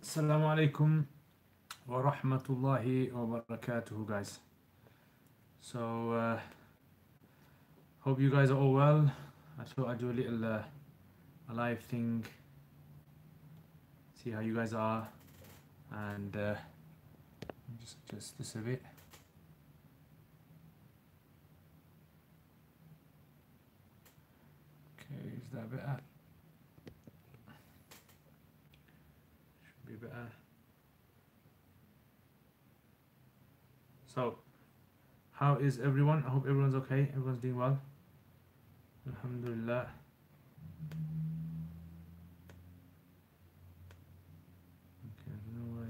Assalamu alaikum wa rahmatullahi wa barakatuhu, guys. So, hope you guys are all well. I thought I'd do a little a live thing, see how you guys are, and just adjust this a bit. Okay, is that better? Should be better. So, how is everyone? I hope everyone's okay. Everyone's doing well. Alhamdulillah. Okay, I don't know why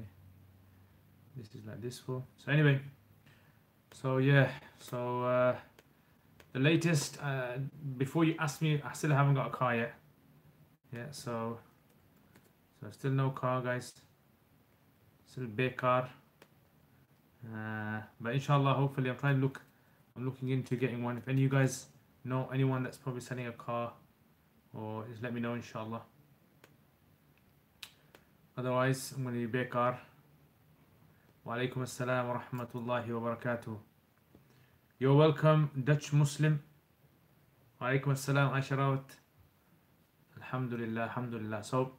this is like this for. So anyway, so yeah, so the latest. Before you ask me, I still haven't got a car yet. Yeah, so still no car, guys. Still bekar. But inshallah, hopefully, I'm looking into getting one. If any of you guys know anyone that's probably selling a car, or just let me know, inshallah. Otherwise, I'm going to be bekar. Wa alaikum assalam wa rahmatullahi wa barakatuh. You're welcome, Dutch Muslim. Wa alaikum assalam, Asharawat. Alhamdulillah, alhamdulillah. So,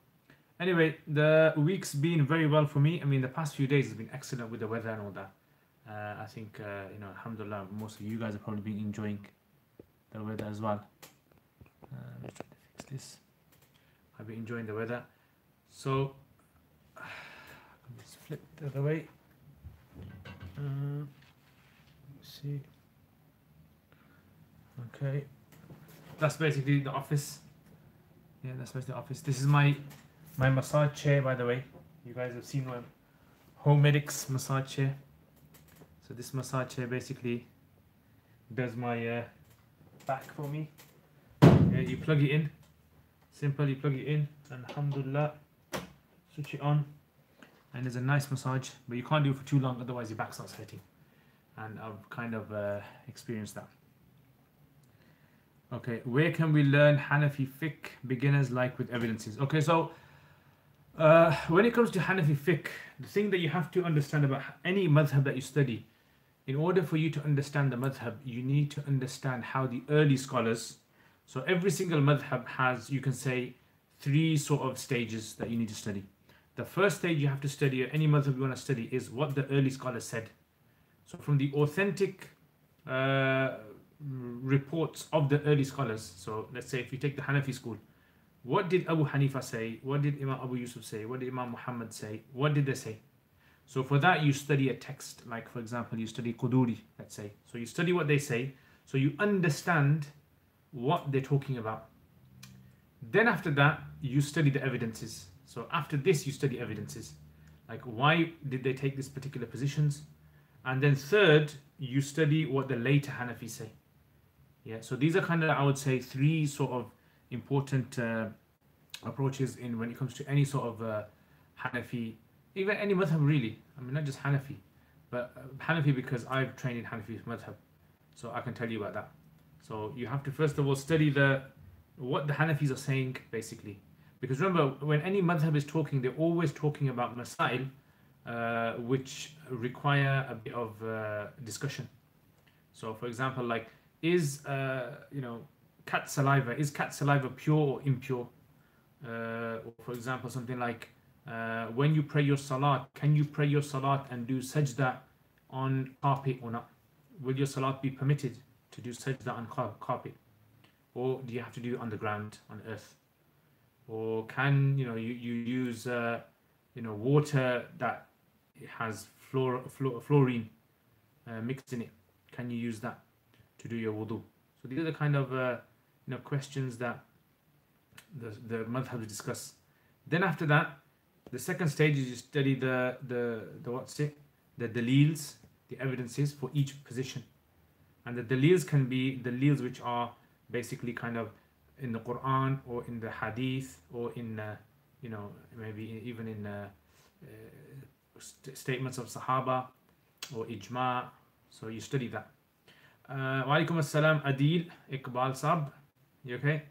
anyway, the week's been very well for me. I mean, the past few days has been excellent with the weather and all that. I think, alhamdulillah, most of you guys have probably been enjoying the weather as well. I'm just trying to fix this. I've been enjoying the weather. So, let's flip the other way. Let's see. Okay. That's basically the office. Yeah, that's basically the office. This is my massage chair, by the way. You guys have seen my Home Medics massage chair. So this massage chair basically does my back for me. Yeah, you plug it in. Simple, you plug it in, and alhamdulillah, switch it on, and there's a nice massage, but you can't do it for too long, otherwise your back starts hurting. And I've kind of experienced that. Okay, where can we learn Hanafi fiqh, beginners like with evidences? Okay, so when it comes to Hanafi fiqh, the thing that you have to understand about any madhab that you study, in order for you to understand the madhab, you need to understand how the early scholars, so every single madhab has, you can say, three sort of stages that you need to study. The first stage you have to study, or any madhab you want to study, is what the early scholars said. So from the authentic reports of the early scholars, so let's say if you take the Hanafi school, what did Abu Hanifa say? What did Imam Abu Yusuf say? What did Imam Muhammad say? What did they say? So for that you study a text, like for example you study Quduri, let's say. So you study what they say, so you understand what they're talking about. Then after that you study the evidences. So after this you study evidences, like why did they take these particular positions? And then third, you study what the later Hanafi say. Yeah, so these are kind of, I would say, three sort of important approaches in when it comes to any sort of Hanafi, even any madhab really. I mean, not just Hanafi, but Hanafi because I've trained in Hanafi madhab, so I can tell you about that. So you have to first of all study what the Hanafis are saying basically, because remember when any madhab is talking, they're always talking about masail which require a bit of discussion. So for example, like is cat saliva pure or impure? Or for example, something like when you pray your salat, can you pray your salat and do sajda on carpet or not? Will your salat be permitted to do sajda on carpet, or do you have to do it on the ground, on earth? Or can you use water that has fluorine mixed in it? Can you use that to do your wudu? So these are the kind of questions that the madhab discuss. Then after that, the second stage is you study the daleels, the evidences for each position. And the daleels can be daleels which are basically kind of in the Quran or in the Hadith or in maybe even in statements of Sahaba or Ijma. So you study that. Wa alaikum assalam, Adil Iqbal Sab. You okay?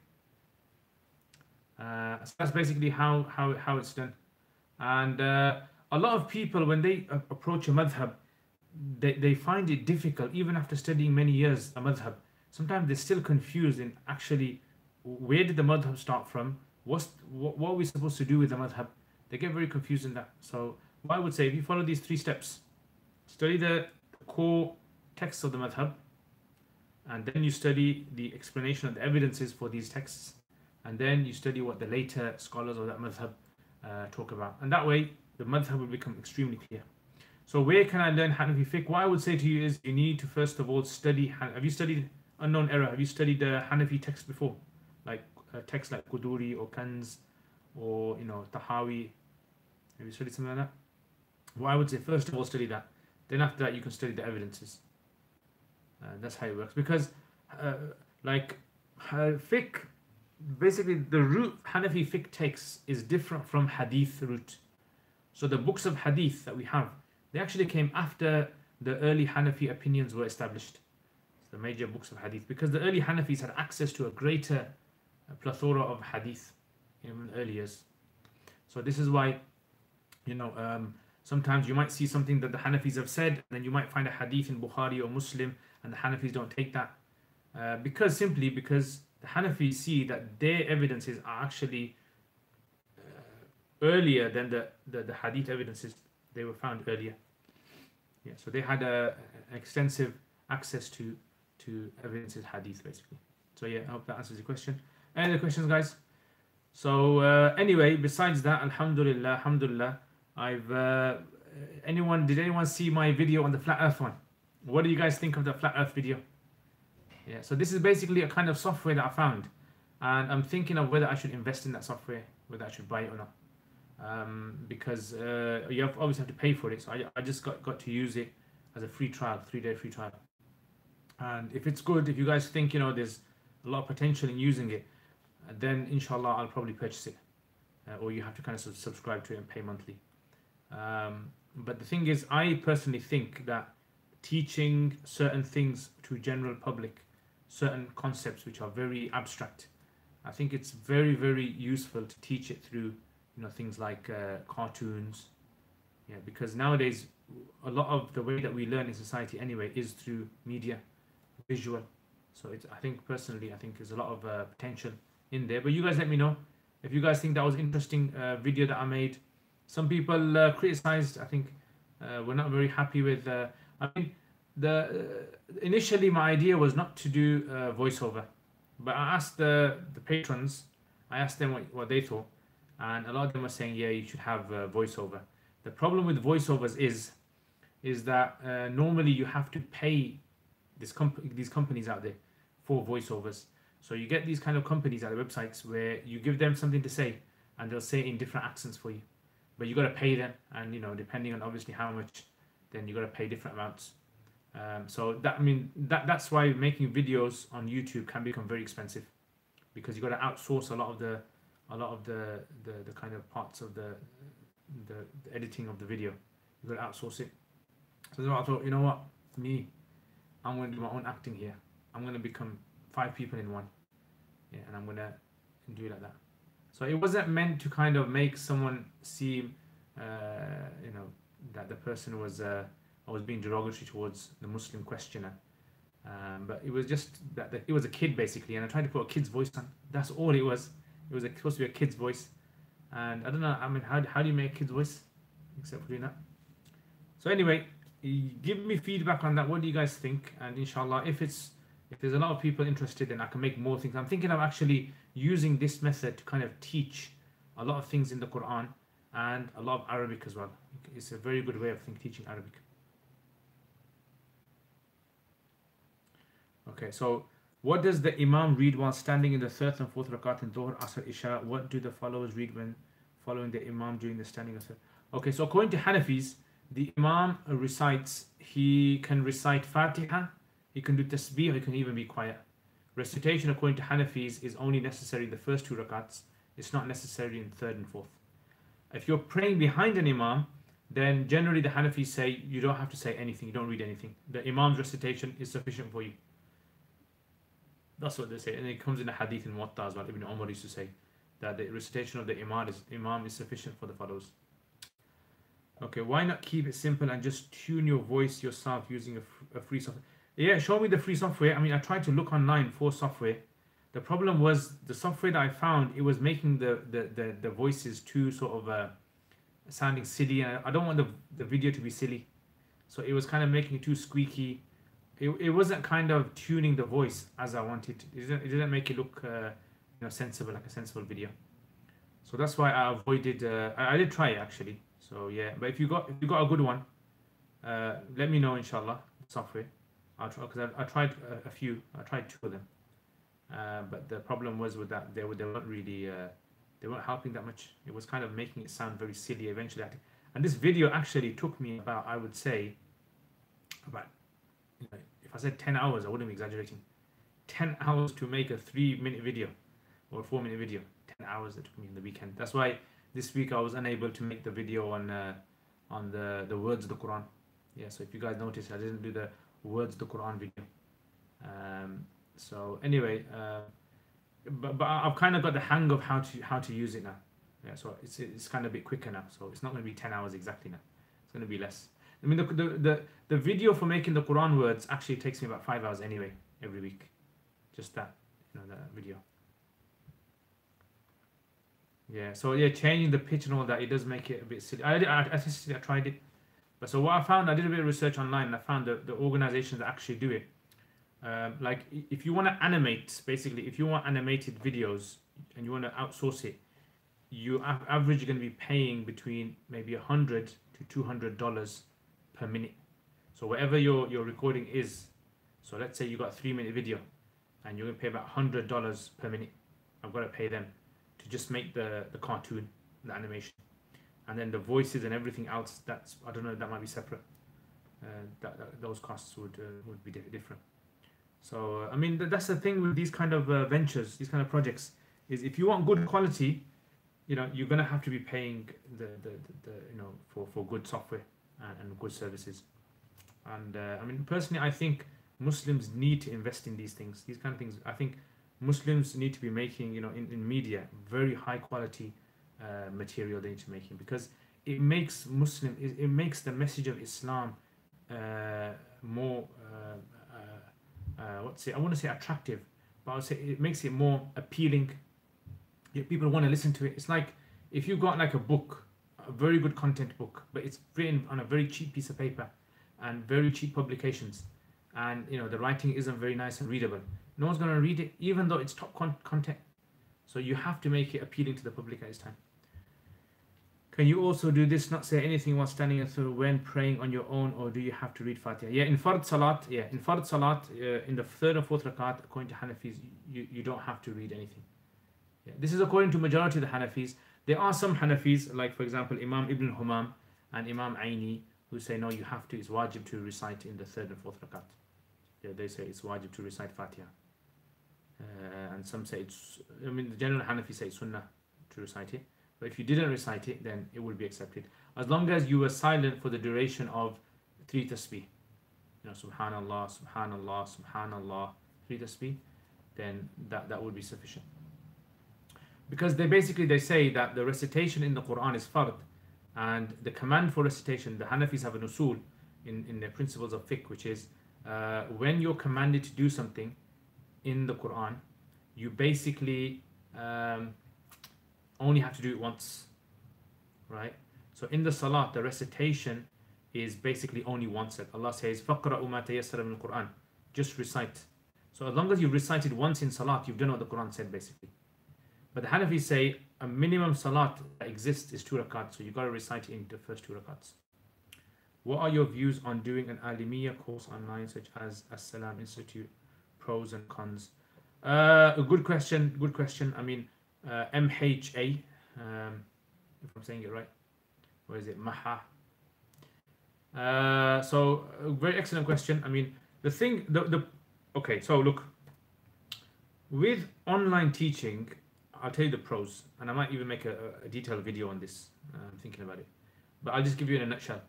So that's basically how it's done. And a lot of people, when they approach a madhab, they find it difficult, even after studying many years a madhab. Sometimes they're still confused in actually where did the madhab start from? What are we supposed to do with the madhab? They get very confused in that. So what I would say, if you follow these 3 steps, study the core texts of the madhab, and then you study the explanation of the evidences for these texts, and then you study what the later scholars of that madhab talk about. And that way, the madhab will become extremely clear. So where can I learn Hanafi fiqh? What I would say to you is you need to first of all study. Have you studied unknown error? Have you studied the Hanafi text before? Like texts like Quduri or Kanz or Tahawi? Have you studied something like that? What I would say, first of all, study that. Then after that, you can study the evidences. That's how it works. Because fiqh, basically the route Hanafi fiqh takes is different from hadith route. So the books of hadith that we have, they actually came after the early Hanafi opinions were established. The major books of hadith, because the early Hanafis had access to a greater plethora of hadith in early years. So this is why, sometimes you might see something that the Hanafis have said, and then you might find a hadith in Bukhari or Muslim, and the Hanafis don't take that. Because the Hanafis see that their evidences are actually earlier than the hadith evidences. They were found earlier. Yeah, so they had an extensive access to evidences hadith, basically. So yeah, I hope that answers your question. Any other questions, guys? So anyway, besides that, alhamdulillah, did anyone see my video on the flat earth one? What do you guys think of the flat earth video? Yeah, so this is basically a kind of software that I found, and I'm thinking of whether I should invest in that software, whether I should buy it or not. Because you obviously have to pay for it, so I just got to use it as a free trial, 3-day free trial. And if it's good, if you guys think there's a lot of potential in using it, then inshallah I'll probably purchase it, or you have to kind of subscribe to it and pay monthly. But the thing is, I personally think that teaching certain things to general public, certain concepts which are very abstract, I think it's very, very useful to teach it through things like cartoons. Yeah, because nowadays a lot of the way that we learn in society anyway is through media, visual. So I think personally there's a lot of potential in there. But you guys let me know if you guys think that was interesting video that I made. Some people criticized. I think we're not very happy with. Initially my idea was not to do voiceover, but I asked the patrons. I asked them what they thought, and a lot of them were saying, yeah, you should have voiceover. The problem with voiceovers is that normally you have to pay these companies out there for voiceovers. So you get these kind of companies at the websites where you give them something to say, and they'll say it in different accents for you, but you got to pay them, and depending on obviously how much, then you got to pay different amounts. So that's why making videos on YouTube can become very expensive, because you got to outsource a lot of the kind of parts of the editing of the video. You got to outsource it. So I thought, I'm going to do my own acting here. I'm going to become 5 people in one. Yeah, and I'm going to do it like that. So it wasn't meant to kind of make someone seem, that the person was being derogatory towards the Muslim questioner. But it was just that it was a kid basically, and I tried to put a kid's voice on. That's all it was. It was supposed to be a kid's voice, and I don't know. How do you make a kid's voice except for doing that? So anyway, give me feedback on that. What do you guys think? And inshallah, if there's a lot of people interested, then I can make more things. I'm thinking of actually using this method to kind of teach a lot of things in the Quran and a lot of Arabic as well. It's a very good way of teaching Arabic. Okay, so what does the Imam read while standing in the 3rd and 4th rakat in Dhuhr, Asr, Isha? What do the followers read when following the Imam during the standing of the... Okay, so according to Hanafis, the Imam he can recite Fatiha, he can do tasbih, or he can even be quiet. Recitation according to Hanafis is only necessary in the first 2 rakats. It's not necessary in 3rd and 4th. If you're praying behind an Imam, then generally the Hanafis say you don't have to say anything, you don't read anything. The Imam's recitation is sufficient for you. That's what they say, and it comes in a hadith in Muwatta as well. Ibn Umar used to say that the recitation of the Imam is sufficient for the followers. Okay, why not keep it simple and just tune your voice yourself using a free software? Yeah, show me the free software. I mean, I tried to look online for software. The problem was the software that I found, it was making the voices too sort of sounding silly, and I don't want the video to be silly. So it was kind of making it too squeaky. It wasn't kind of tuning the voice as I wanted. It didn't make it look sensible, like a sensible video. So that's why I avoided. I did try it actually. So yeah, but if you got a good one, let me know inshallah. Software, I'll try because I tried a few. I tried two of them, but the problem was with that they weren't really they weren't helping that much. It was kind of making it sound very silly eventually. And this video actually took me about, I would say, about, if I said 10 hours, I wouldn't be exaggerating. 10 hours to make a 3-minute video or a 4-minute video. 10 hours it took me in the weekend. That's why this week I was unable to make the video on the words of the Quran. Yeah, so if you guys notice, I didn't do the words of the Quran video. So anyway, but I've kind of got the hang of how to use it now. Yeah, so it's kind of a bit quicker now. So it's not going to be 10 hours exactly now. It's going to be less. I mean, the video for making the Quran words actually takes me about 5 hours anyway, every week. Just that, that video. Yeah, so yeah, changing the pitch and all that, it does make it a bit silly. I tried it. But so what I found, I did a bit of research online, and I found the organizations that actually do it. Like if you want to animate, basically, if you want animated videos and you want to outsource it, you average going to be paying between maybe $100 to $200 per minute. So whatever your recording is, so let's say you got a 3-minute video and you're going to pay about $100 per minute. I've got to pay them to just make the cartoon, the animation, and then the voices and everything else. That's, I don't know, that might be separate. Those costs would be different. So I mean, that's the thing with these kind of ventures, these kind of projects, is if you want good quality, you're gonna have to be paying the for good software and good services. And I mean, personally, I think Muslims need to invest in these things, these kind of things. I think Muslims need to be making, in media, very high quality material they need to be making, because it makes it makes the message of Islam more I want to say attractive, but I would say it makes it more appealing. People want to listen to it. It's like if you've got like a book, a very good content book, but it's written on a very cheap piece of paper and very cheap publications, and the writing isn't very nice and readable. No one's going to read it, even though it's top content. So you have to make it appealing to the public at this time. Can you also do this, not say anything while standing through when praying on your own, or do you have to read Fatiha? Yeah, in Fard Salat, in the 3rd and 4th rakat, according to Hanafis, you don't have to read anything. Yeah, this is according to majority of the Hanafis. There are some Hanafis, like for example Imam Ibn Humam and Imam Aini, who say no, you have to, it's wajib to recite in the 3rd and 4th rakat. Yeah, they say it's wajib to recite Fatiha. And some say the general Hanafi say it's sunnah to recite it. But if you didn't recite it, then it will be accepted. As long as you were silent for the duration of 3 tasbih. Subhanallah, Subhanallah, Subhanallah, 3 tasbih, then that would be sufficient. Because they say that the recitation in the Quran is fard, and the command for recitation, the Hanafis have an usul in the principles of fiqh, which is when you're commanded to do something in the Quran, you basically only have to do it once, right? So in the salat, the recitation is basically only once. Allah says, فَقْرَأُوا مَا تَيَسَّرَ مِنَ الْقُرْآنِ, just recite. So as long as you've recited once in salat, you've done what the Quran said basically. But the Hanafis say a minimum salat that exists is 2 rakats, so you've got to recite it in the first 2 rakats. What are your views on doing an Alimiya course online, such as As-Salam Institute, pros and cons? A good question. I mean, MHA, if I'm saying it right, or is it Maha? So a very excellent question. I mean, okay, so look, with online teaching, I'll tell you the pros, and I might even make a detailed video on this. I'm thinking about it, but I'll just give you in a nutshell.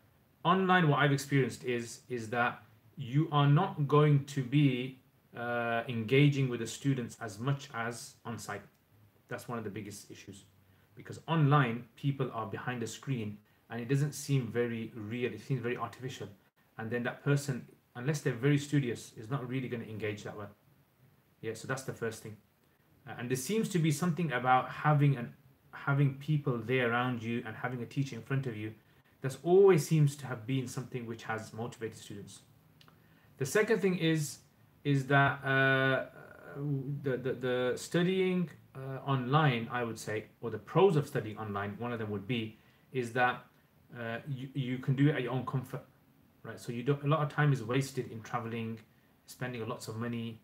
Online, what I've experienced is that you are not going to be engaging with the students as much as on site. That's one of the biggest issues, because online people are behind a screen and it doesn't seem very real. It seems very artificial, and then that person, unless they're very studious, is not really going to engage that well. Yeah, so that's the first thing. And there seems to be something about having people there around you and having a teacher in front of you. That's always seems to have been something which has motivated students. The second thing is that the studying online, I would say, or the pros of studying online, one of them would be, is that you can do it at your own comfort, right? So you don't, a lot of time is wasted in traveling, spending lots of money,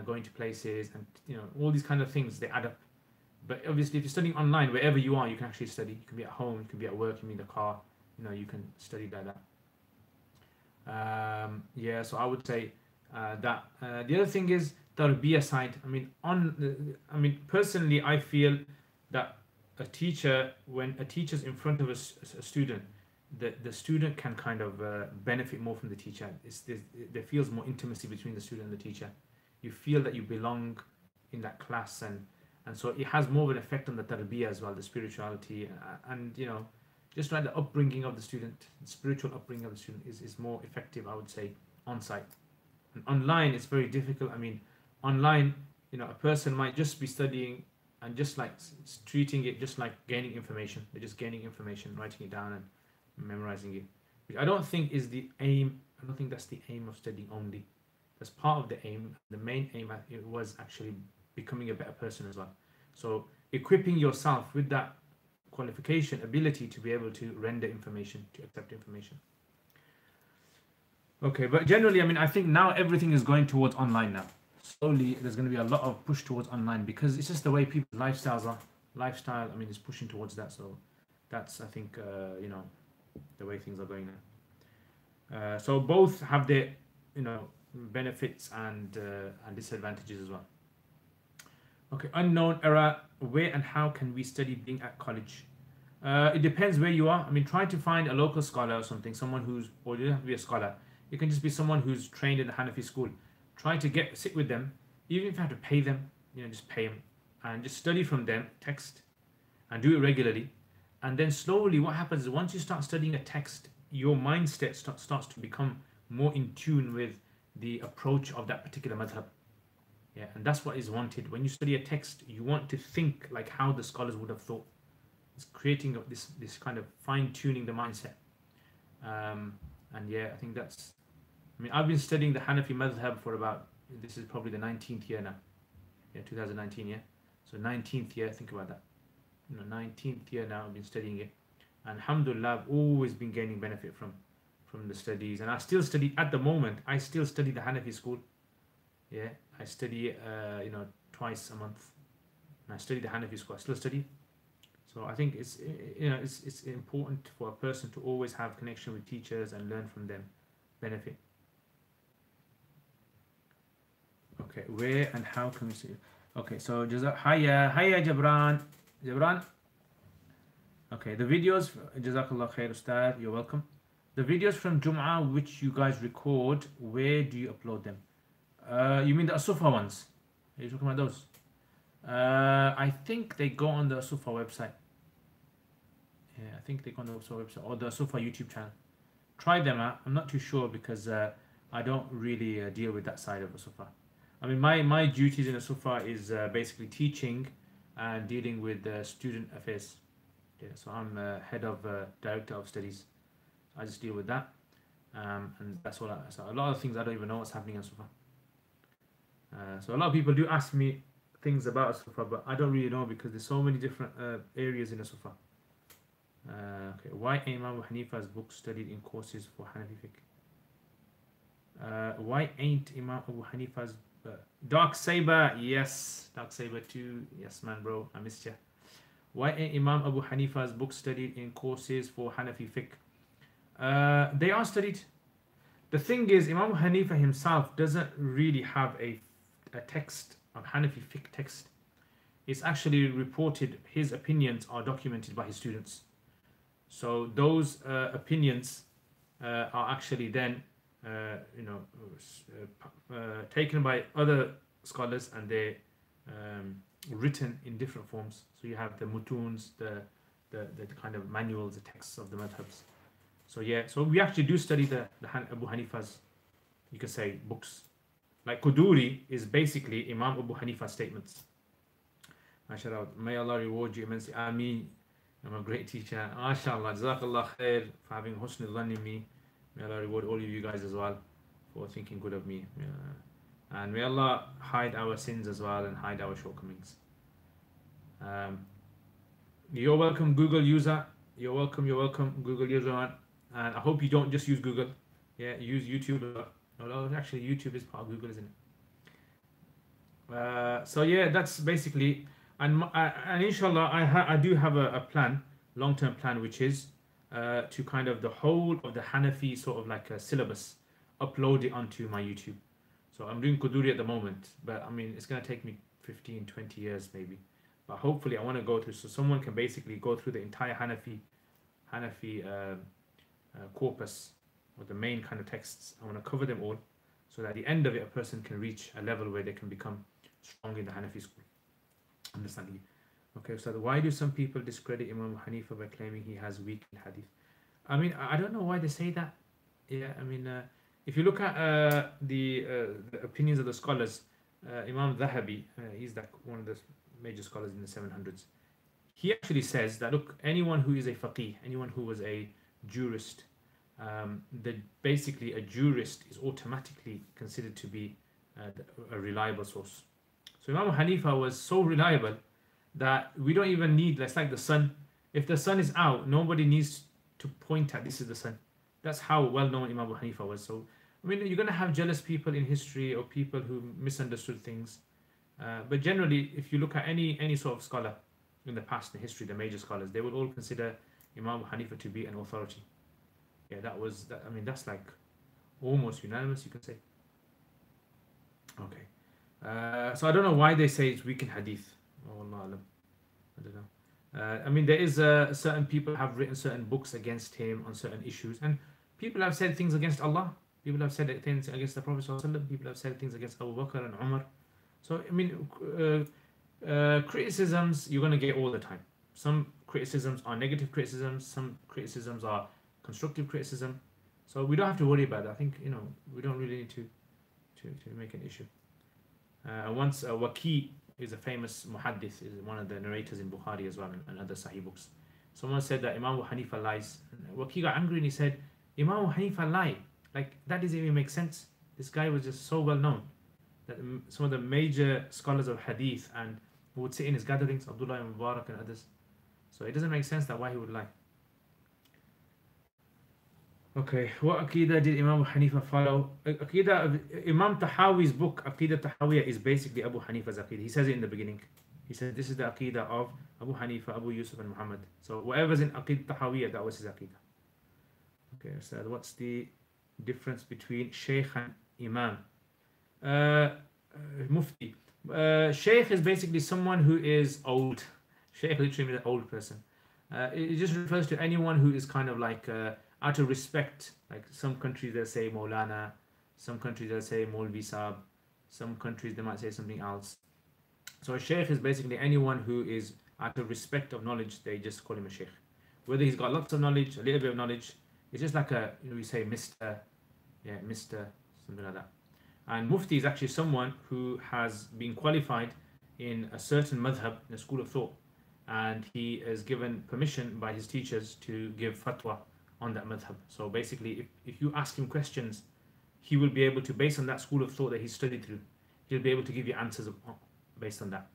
going to places, and all these kind of things, they add up. But obviously, if you're studying online, wherever you are, you can actually study. You can be at home, you can be at work, you can be in the car. You can study like that. Yeah, so I would say that. The other thing is tarbiyah side. I mean, personally, I feel that a teacher, when a teacher's in front of a student, the student can kind of benefit more from the teacher. There feels more intimacy between the student and the teacher. You feel that you belong in that class, and so it has more of an effect on the tarbiyah as well, the spirituality, and just like the upbringing of the student, the spiritual upbringing of the student is more effective, I would say, on site. And online, it's very difficult. I mean, online, a person might just be studying and just like treating it just like gaining information. They're just gaining information, writing it down and memorizing it, which I don't think is the aim. I don't think that's the aim of studying only. That's part of the aim. The main aim it was actually becoming a better person as well. So equipping yourself with that qualification, ability to be able to render information, to accept information. Okay, but generally, I think now everything is going towards online now. Slowly, there's going to be a lot of push towards online because it's just the way people's lifestyles are. Lifestyle, is pushing towards that. So that's, I think, the way things are going now. So both have their, benefits and disadvantages as well. Okay, unknown era. Where and how can we study being at college? It depends where you are. Try to find a local scholar or something, someone who's, or you don't have to be a scholar. It can just be someone who's trained in the Hanafi school. Try to sit with them, even if you have to pay them, just pay them and just study from them, text, and do it regularly. And then slowly what happens is once you start studying a text, your mindset starts to become more in tune with the approach of that particular madhab. Yeah, and that's what is wanted. When you study a text, you want to think like how the scholars would have thought. It's creating this kind of fine-tuning the mindset. And yeah, I think that's... I've been studying the Hanafi madhab for about... This is probably the 19th year now. Yeah, 2019, yeah. So 19th year, think about that. 19th year now I've been studying it. And alhamdulillah, I've always been gaining benefit from the studies. And I still study, at the moment, I still study the Hanafi school. Yeah, I study twice a month, and I study the Hanafi school. I still study, so I think it's important for a person to always have connection with teachers and learn from them, benefit. Okay, where and how can we see? Okay, so hiya Jabran. Okay, the videos, Jazakallah khair Ustad, you're welcome. The videos from Jum'ah which you guys record, where do you upload them? You mean the Asufa ones? Are you talking about those? I think they go on the Asufa website. Yeah, I think they go on the Asufa website or the Asufa YouTube channel. Try them out. I'm not too sure because I don't really deal with that side of Asufa. My duties in Asufa is basically teaching and dealing with student affairs. Yeah, so I'm head of director of studies. I just deal with that, and that's all. So a lot of things I don't even know what's happening in Asufa. So a lot of people do ask me things about Asufa, but I don't really know because there's so many different areas in Asufa. Okay, why Imam Abu Hanifa's book studied in courses for Hanafi fiqh? Why ain't Imam Abu Hanifa's Dark Saber? Yes, Dark Saber 2. Yes, man, bro, I missed you. Why ain't Imam Abu Hanifa's book studied in courses for Hanafi fiqh? They are studied. The thing is, Imam Abu Hanifa himself doesn't really have a text of Hanafi fiqh text. It's actually reported, his opinions are documented by his students. So those opinions are actually then taken by other scholars, and they're written in different forms. So you have the mutuns, the the kind of manuals, the texts of the madhabs. So yeah, so we actually do study the Abu Hanifa's, you could say, books. Like Quduri is basically Imam Abu Hanifa's statements. MashaAllah, may Allah reward you immensely. Ameen. I'm a great teacher. MashaAllah, Jazakallah khair for having husn al-dhann in me. May Allah reward all of you guys as well for thinking good of me. And may Allah hide our sins as well and hide our shortcomings. You're welcome, Google user. You're welcome, Google user. And I hope you don't just use Google. Yeah, use YouTube. No, actually, YouTube is part of Google, isn't it? So yeah, that's basically, and inshallah, I do have a plan, long-term plan, which is to kind of the whole of the Hanafi sort of like a syllabus, upload it onto my YouTube. So I'm doing Quduri at the moment, but I mean, it's going to take me 15, 20 years maybe. But hopefully I want to go through, so someone can basically go through the entire Hanafi corpus, or the main kind of texts. I want to cover them all, so that at the end of it, a person can reach a level where they can become strong in the Hanafi school. Understandably. Okay, so why do some people discredit Imam Hanifa by claiming he has weak hadith? I mean, I don't know why they say that. Yeah, I mean, if you look at the opinions of the scholars, Imam Dhahabi, he's like one of the major scholars in the 700s. He actually says that, look, anyone who is a faqih, anyone who was a jurist, basically a jurist is automatically considered to be a reliable source. So Imam Hanifa was so reliable that we don't even need, it's like the sun. If the sun is out, nobody needs to point at this is the sun. That's how well known Imam Abu Hanifa was. So I mean, you're going to have jealous people in history, or people who misunderstood things. But generally, if you look at any sort of scholar in the past, in history, the major scholars, they would all consider Imam Abu Hanifa to be an authority. Yeah, I mean, that's like almost unanimous, you can say. Okay. So I don't know why they say it's weak in hadith. Oh, Allah, I don't know. I mean, there is certain people have written certain books against him on certain issues, and people have said things against Allah. People have said things against the Prophet ﷺ. People have said things against Abu Bakr and Umar. So I mean, criticisms you're going to get all the time. Some criticisms are negative criticisms. Some criticisms are constructive criticism. So we don't have to worry about that. I think, you know, we don't really need to make an issue. Once Waki is a famous muhaddith, is one of the narrators in Bukhari as well and other Sahih books. Someone said that Imam Abu Hanifa lies. Waki got angry and he said, Imam Abu Hanifa lie. Like, that doesn't even make sense. This guy was just so well known that some of the major scholars of hadith and who would sit in his gatherings, Abdullah ibn Mubarak and others. So it doesn't make sense that why he would lie. Okay, what Aqidah did Imam Abu Hanifa follow? Aqidah, Imam Tahawi's book, Aqidah Tahawiyah, is basically Abu Hanifa's Aqidah. He says it in the beginning. He said, this is the Aqidah of Abu Hanifa, Abu Yusuf and Muhammad. So whatever's in Aqidah Tahawiyah, that was his Aqidah. Okay, so what's the difference between Shaykh and Imam? Mufti. Shaykh is basically someone who is old. Shaykh literally means an old person. It just refers to anyone who is kind of like out of respect. Like some countries they'll say Maulana, some countries they'll say Maulvi Saab, some countries they might say something else. So a Shaykh is basically anyone who is out of respect of knowledge, they just call him a Shaykh. Whether he's got lots of knowledge, a little bit of knowledge, it's just like a, you know, we say Mr. Yeah, Mr. something like that. And Mufti is actually someone who has been qualified in a certain madhab, in a school of thought, and he is given permission by his teachers to give fatwa on that madhab. So basically, if you ask him questions, he will be able to, based on that school of thought that he studied through, he'll be able to give you answers based on that.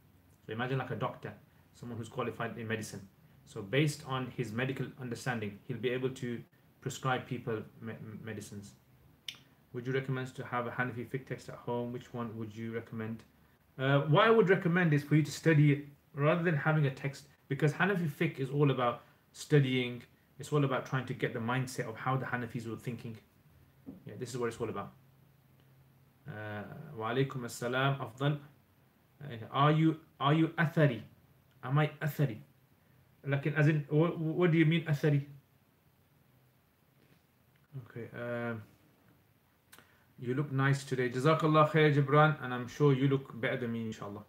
So imagine like a doctor, someone who's qualified in medicine. So based on his medical understanding, he'll be able to prescribe people medicines. Would you recommend to have a Hanafi fiqh text at home? Which one would you recommend? What I would recommend is for you to study it rather than having a text, because Hanafi fiqh is all about studying. It's all about trying to get the mindset of how the Hanafis were thinking. Yeah, this is what it's all about. Wa alaikum assalam afdal. Are you athari? Am I athari? Like, as in, what do you mean athari? Okay. You look nice today. Jazakallah khair, Jibran, and I'm sure you look better than me, inshallah.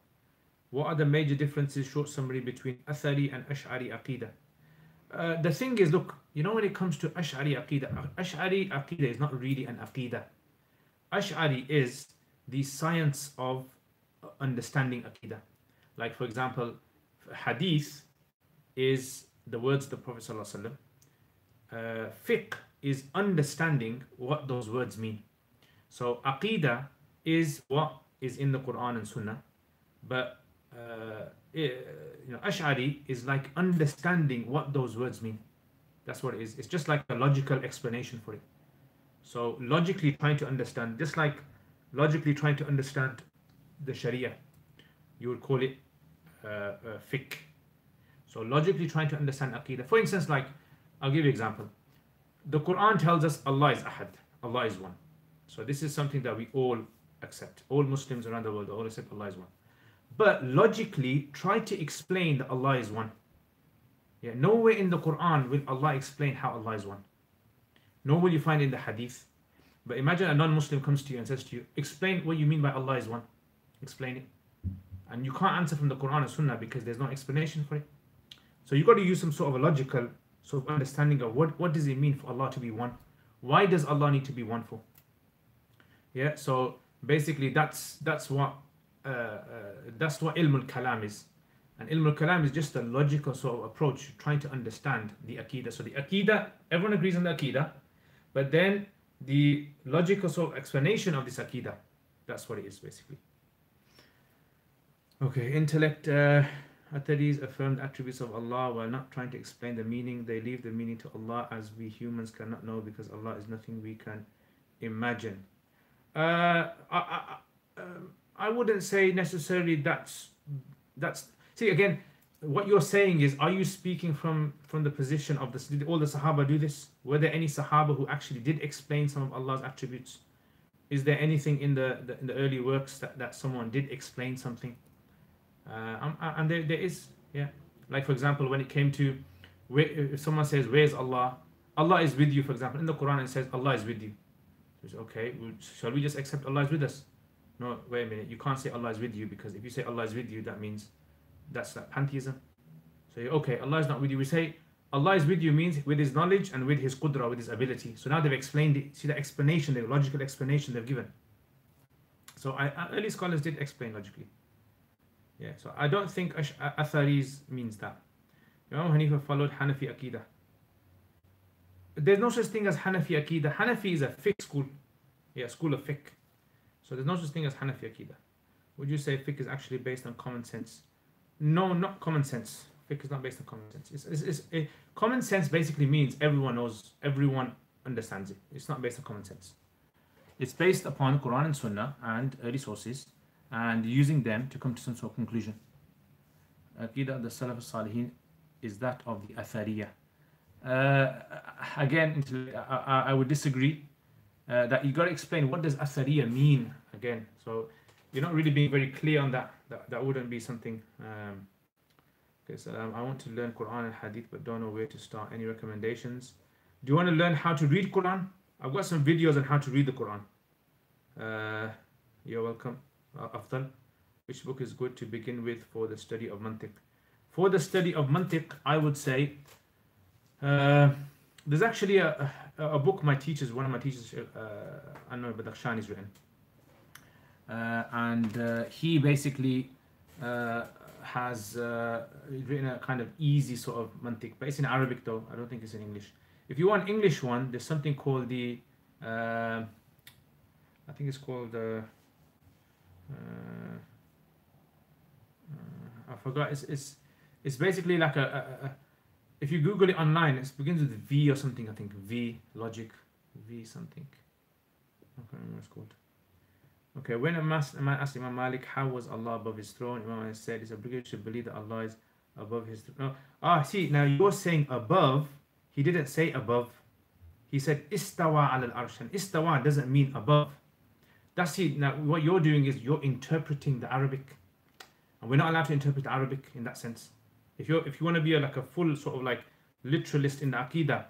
What are the major differences, short summary, between Athari and Ash'ari Aqidah? The thing is, look, you know, when it comes to Ash'ari Aqidah is not really an Aqidah. Ash'ari is the science of understanding Aqidah. Like, for example, Hadith is the words of the Prophet ﷺ. Fiqh is understanding what those words mean. So Aqidah is what is in the Quran and Sunnah, but Ash'ari is like understanding what those words mean. That's what it is. It's just like a logical explanation for it. So logically trying to understand, just like logically trying to understand the Sharia, you would call it fiqh. So logically trying to understand Aqidah. For instance, like, I'll give you an example. The Quran tells us Allah is Ahad, Allah is one. So this is something that we all accept. All Muslims around the world all accept Allah is one. But logically try to explain that Allah is one. Yeah, nowhere in the Quran will Allah explain how Allah is one. Nor will you find in the Hadith. But imagine a non-Muslim comes to you and says to you, explain what you mean by Allah is one. Explain it. And you can't answer from the Quran and Sunnah because there's no explanation for it. So you've got to use some sort of a logical sort of understanding of what does it mean for Allah to be one? Why does Allah need to be one for? Yeah, so basically that's what ilm al-kalam is. And ilm al-kalam is just a logical sort of approach trying to understand the Aqidah. So the Aqidah, everyone agrees on the Aqidah, but then the logical sort of explanation of this Aqidah, that's what it is basically. Okay, intellect. Atheis affirm the attributes of Allah while not trying to explain the meaning. They leave the meaning to Allah as we humans cannot know because Allah is nothing we can imagine. I wouldn't say necessarily that's. See, again, what you're saying is, are you speaking from the position of this? Did all the Sahaba do this? Were there any Sahaba who actually did explain some of Allah's attributes? Is there anything in the early works that someone did explain something? And there is, yeah. Like, for example, when it came to, if someone says, where's Allah? Allah is with you, for example. In the Quran it says, Allah is with you. So okay, shall we just accept Allah is with us? No, wait a minute. You can't say Allah is with you, because if you say Allah is with you, that means that's like pantheism. So, okay, Allah is not with you. We say Allah is with you means with His knowledge and with His qudra, with His ability. So now they've explained it. See the explanation, the logical explanation they've given. So early scholars did explain logically. Yeah, so I don't think Atharis means that. Imam Hanifa followed Hanafi Aqidah. There's no such thing as Hanafi Aqidah. Hanafi is a fiqh school. Yeah, school of fiqh. So there's no such thing as Hanafi Aqidah. Would you say fiqh is actually based on common sense? No, not common sense. Fiqh is not based on common sense. Common sense basically means everyone knows, everyone understands it. It's not based on common sense. It's based upon Quran and Sunnah and early sources, and using them to come to some sort of conclusion. Aqidah of the Salaf al-Salihin is that of the Athariyah. Again, I would disagree that you got to explain what does Athariyah mean again. So you're not really being very clear on that. That wouldn't be something. Okay, so I want to learn Quran and Hadith but don't know where to start. Any recommendations? Do you want to learn how to read Quran? I've got some videos on how to read the Quran. You're welcome. Afdal, which book is good to begin with for the study of mantiq? For the study of mantiq, I would say there's actually a book one of my teachers, Anwar Badakhshani, has written. And he basically has written a kind of easy sort of mantiq, but it's in Arabic though. I don't think it's in English. If you want English one, there's something called the I think it's called I forgot. It's basically like if you Google it online, it begins with V or something. I think V logic, V something. I can't remember what it's called. Okay, when a man asked Imam Malik how was Allah above His throne, Imam Malik said it's obligatory to believe that Allah is above His throne. No. See, now you're saying above. He didn't say above. He said istawa al arsh, and istawa doesn't mean above. That's it. Now what you're doing is you're interpreting the Arabic, and we're not allowed to interpret the Arabic in that sense. If you want to be like a full sort of like literalist in the Aqidah,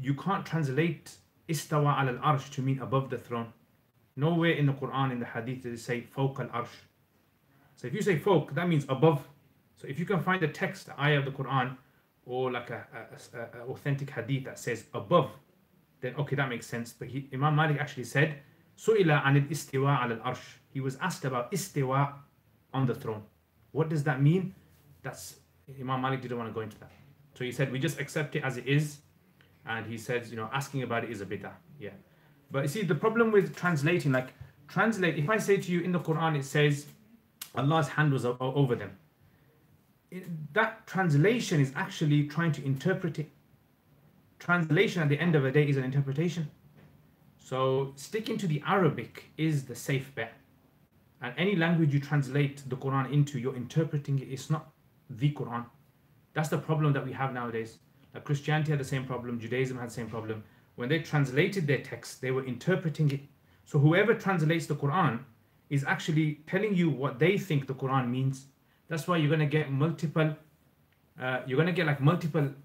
you can't translate istawa al arsh to mean above the throne. Nowhere in the Quran, in the Hadith, does it say fawq al arsh. So if you say fawq, that means above. So if you can find the text, the ayah of the Quran, or like a authentic hadith that says above, then okay, that makes sense. But Imam Malik actually said, Su'ila anil istiwa al arsh. He was asked about istiwa on the throne. What does that mean? That's Imam Malik didn't want to go into that. So he said, we just accept it as it is. And he says, asking about it is a bid'ah. Yeah. But you see, the problem with translating, if I say to you in the Quran, it says, Allah's hand was over them. That translation is actually trying to interpret it. Translation at the end of the day is an interpretation. So sticking to the Arabic is the safe bet. And any language you translate the Quran into, you're interpreting it. It's not the Quran. That's the problem that we have nowadays. Like Christianity had the same problem, Judaism had the same problem. When they translated their text, they were interpreting it. So whoever translates the Quran is actually telling you what they think the Quran means. That's why you're going to get multiple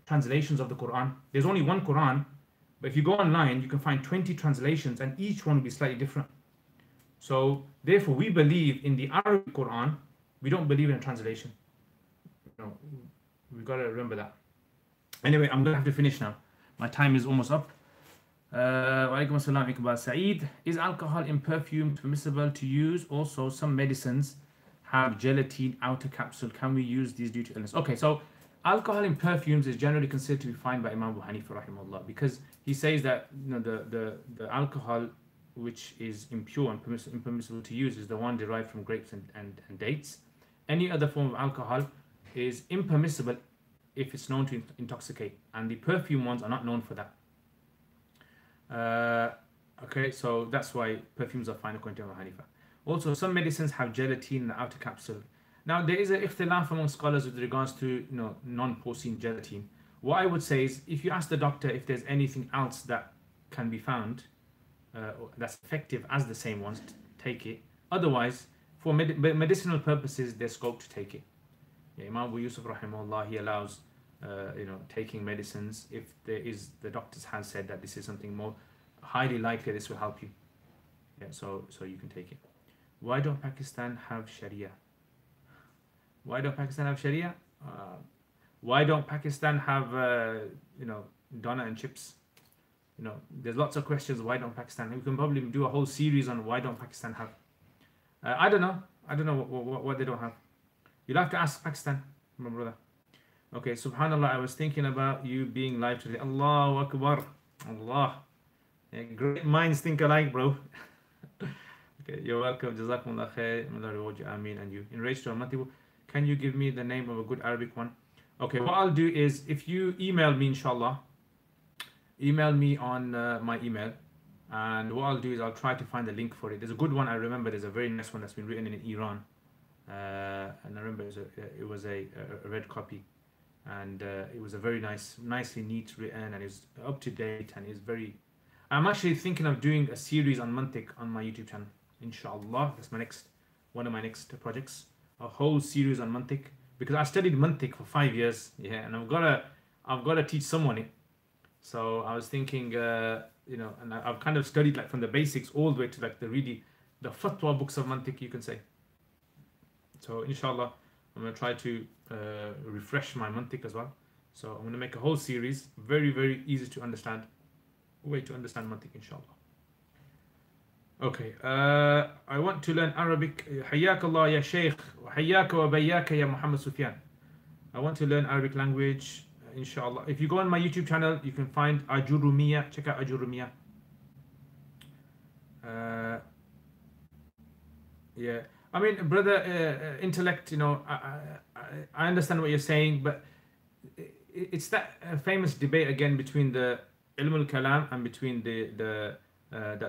translations of the Quran. There's only one Quran, but if you go online, you can find 20 translations and each one will be slightly different. So therefore, we believe in the Arabic Quran. We don't believe in a translation. We've got to remember that. Anyway, I'm going to have to finish now. My time is almost up. Walaikum assalam, Iqbal Saeed. Is alcohol in perfume permissible to use? Also, some medicines have gelatin outer capsule. Can we use these due to illness? Okay, so alcohol in perfumes is generally considered to be fine by Imam Abu Hanifa rahimahullah, because he says that the alcohol which is impure and impermissible to use is the one derived from grapes and dates. Any other form of alcohol is impermissible if it's known to intoxicate, and the perfume ones are not known for that. Okay, so that's why perfumes are fine according to Abu Hanifa. Also, some medicines have gelatin in the outer capsule. Now, there is an ikhtilaf among scholars with regards to non-porcine gelatin. What I would say is, if you ask the doctor if there's anything else that can be found that's effective as the same ones, take it. Otherwise, for medicinal purposes, there's scope to take it. Yeah, Imam Abu Yusuf rahimahullah, he allows taking medicines if the doctors has said that this is something more highly likely this will help you. Yeah, so you can take it. Why don't Pakistan have Sharia? Why don't Pakistan have Sharia? Why don't Pakistan have doner and chips? There's lots of questions. Why don't Pakistan? We can probably do a whole series on why don't Pakistan have. I don't know what they don't have. You'll have to ask Pakistan, my brother. Okay, subhanallah, I was thinking about you being live today. Allahu Akbar. Allah. Yeah, great minds think alike, bro. Okay, you're welcome. Jazakumullah khair. May Allah reward you. Ameen. And you. In relation to Al-Matibu, can you give me the name of a good Arabic one? Okay, what I'll do is, if you email me, inshallah, email me on my email, and what I'll do is I'll try to find the link for it. There's a good one, I remember. There's a very nice one that's been written in Iran. And I remember it was a red copy, and it was a very nicely neat written, and it's up to date, and it's very. I'm actually thinking of doing a series on Mantiq on my YouTube channel, inshallah. That's one of my next projects, a whole series on Mantiq, because I studied Mantiq for 5 years, yeah, and I've got to teach someone it. So I was thinking, and I've kind of studied from the basics all the way to the fatwa books of Mantiq, you can say. So inshallah, I'm going to try to refresh my Mantiq as well. So I'm going to make a whole series, very, very easy to understand, way to understand Mantiq, inshallah. Okay, I want to learn Arabic. Hayyak Allah ya Shaykh, wa hayyaka wa bayyaka ya Muhammad Sufyan. I want to learn Arabic language, inshallah. If you go on my YouTube channel, you can find Ajurumiyya. Check out Ajurumiyya. Yeah. I mean, brother, intellect, I understand what you're saying, but it's that famous debate again between the ilm al-kalam and between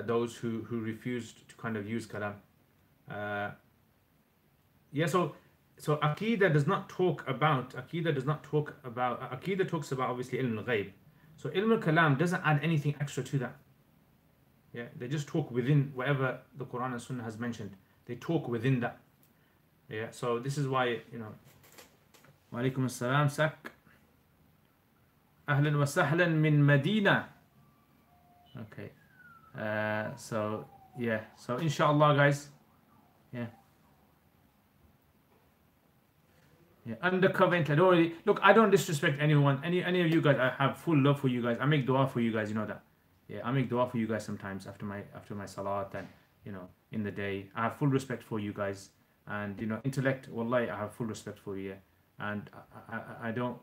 those who refused to kind of use kalam. Yeah, so Aqidah does not talk about, Aqidah talks about obviously ilm al-ghaib. So ilm al-kalam doesn't add anything extra to that. Yeah, they just talk within whatever the Quran and Sunnah has mentioned. They talk within that. Yeah, so this is why, Wa alaikum assalam, Sak. Ahlan wa sahlan min Medina. Okay. So, yeah. So, inshallah, guys. Yeah. Yeah, undercover intellect. Don't worry. Look, I don't disrespect anyone. Any of you guys, I have full love for you guys. I make dua for you guys. You know that. Yeah, I make dua for you guys sometimes after my salat and in the day. I have full respect for you guys, and intellect. Wallahi, I have full respect for you. Yeah. And I don't.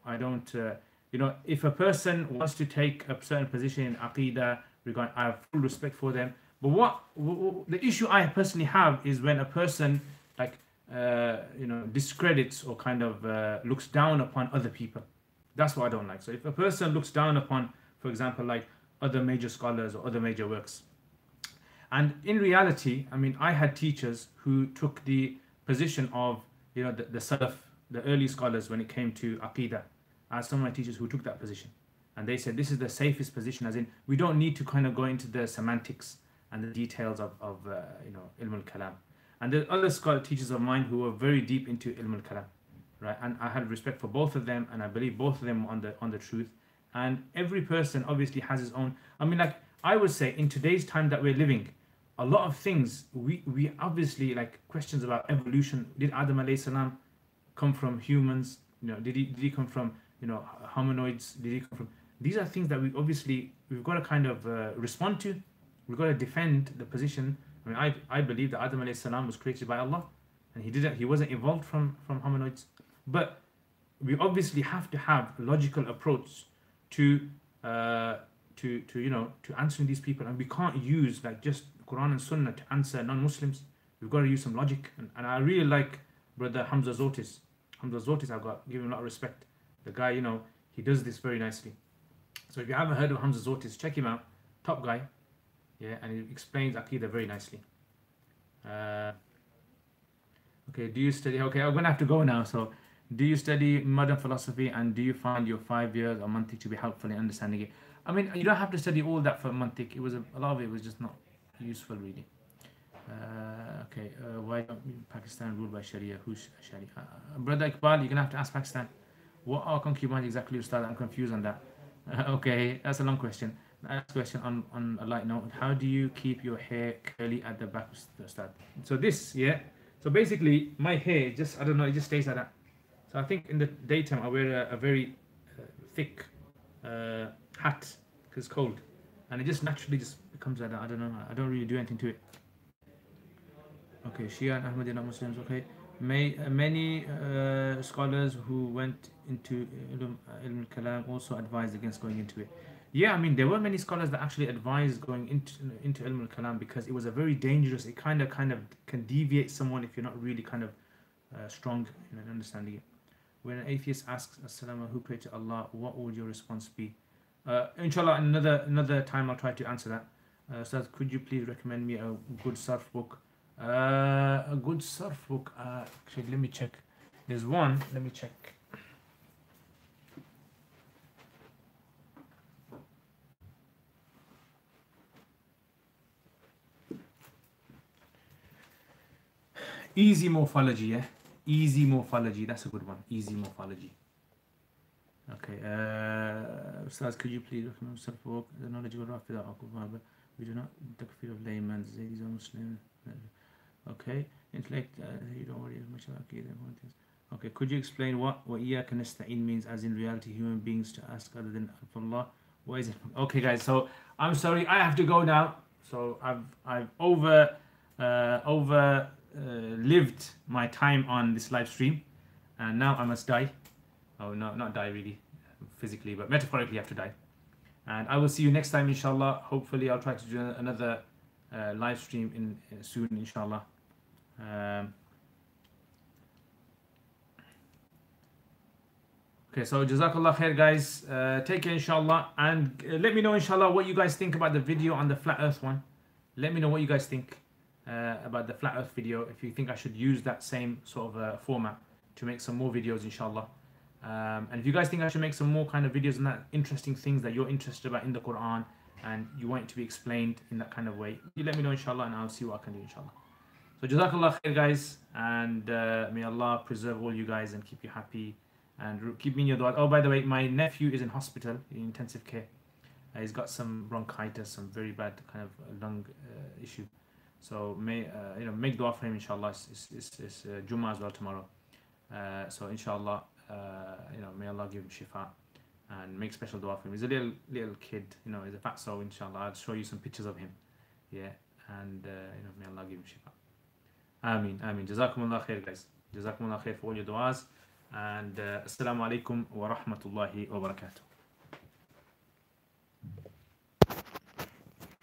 If a person wants to take a certain position in aqidah, I have full respect for them. But the issue I personally have is when a person like discredits or kind of looks down upon other people. That's what I don't like. So if a person looks down upon, for example, like other major scholars or other major works, and in reality, I mean, I had teachers who took the position of the Salaf, the early scholars when it came to Aqidah. I had some of my teachers who took that position, and they said this is the safest position, as in we don't need to kind of go into the semantics and the details of ilm al-kalam. And there are other scholar teachers of mine who were very deep into ilm al-kalam, right? And I had respect for both of them, and I believe both of them on the truth. And every person obviously has his own. I mean, like I would say, in today's time that we're living, a lot of things we obviously like questions about evolution. Did Adam alayhi salam come from humans? Did he come from hominoids? Did he come from? These are things that we've got to kind of respond to. We've got to defend the position. I mean, I believe that Adam alayhi salam was created by Allah, and he wasn't evolved from hominoids. But we obviously have to have a logical approach to answering these people, and we can't use like just Quran and Sunnah to answer non-Muslims. We've got to use some logic, and I really like brother Hamza Zotis. I've got give him a lot of respect. The guy, he does this very nicely. So if you haven't heard of Hamza Zotis, check him out. Top guy, yeah, and he explains Aqidah very nicely. Okay, do you study? Okay, I'm gonna have to go now. So, do you study modern philosophy, and do you find your 5 years or mantiq to be helpful in understanding it? I mean, you don't have to study all that for mantiq. It was a lot of it was just not useful, really. Okay, why don't Pakistan ruled by Sharia? Who's Sharia? Brother Iqbal, you're gonna have to ask Pakistan. What are concubines exactly, Ustad? I'm confused on that. Okay, that's a long question. Next question on a light note. How do you keep your hair curly at the back, Ustad? So this, yeah. So basically, my hair just, I don't know, it just stays like that. So I think in the daytime I wear a very thick hat because it's cold, and it just naturally just becomes like that. I don't know. I don't really do anything to it. Okay, Shia and Ahmadi are not Muslims. Okay, many scholars who went into ilm al-kalam also advised against going into it. Yeah, I mean there were many scholars that actually advised going into ilm al-kalam because it was a very dangerous. It kind of can deviate someone if you're not really kind of strong in understanding it. When an atheist asks As-salamu, who created Allah, what would your response be? Inshallah, another time I'll try to answer that. So could you please recommend me a good surf book? A good surf book. Actually, let me check. There's one. Let me check. Easy morphology, yeah. Easy morphology. That's a good one. Easy morphology. Okay. Ustaz, could you please recommend surf book? The knowledge of Rafida Akubaba. We do not takfir of layman. These are Muslim. Okay, intellect, you don't worry as much about Aqidah. Okay, could you explain what Iyyaka nasta'in means, as in reality human beings to ask other than Allah? What is it? Okay guys, so I'm sorry, I have to go now. So I've lived my time on this live stream, and now I must die. Oh no, not die really, physically, but metaphorically I have to die. And I will see you next time, inshallah. Hopefully I'll try to do another live stream soon, inshallah. Okay, so jazakallah khair, guys. Take care, inshallah, and let me know, inshallah, what you guys think about the video on the flat earth one. Let me know what you guys think about the flat earth video, if you think I should use that same sort of format to make some more videos, inshallah. And if you guys think I should make some more kind of videos on that interesting things that you're interested about in the Quran, and you want it to be explained in that kind of way, you let me know, inshallah, and I'll see what I can do, inshallah. So jazakallah khair, guys, and may Allah preserve all you guys and keep you happy, and keep me in your dua. Oh, by the way, my nephew is in hospital in intensive care. He's got some bronchitis, some very bad kind of lung issue. So may make dua for him, inshallah. It's Jummah as well tomorrow. So inshallah, may Allah give him shifa and make special dua for him. He's a little kid, he's a fat, so inshallah I'll show you some pictures of him. Yeah, and may Allah give him shifa. Ameen, ameen. Jazakumullah khair, guys. Jazakumullah khair for all your duas. And assalamu alaikum wa rahmatullahi wa barakatuh.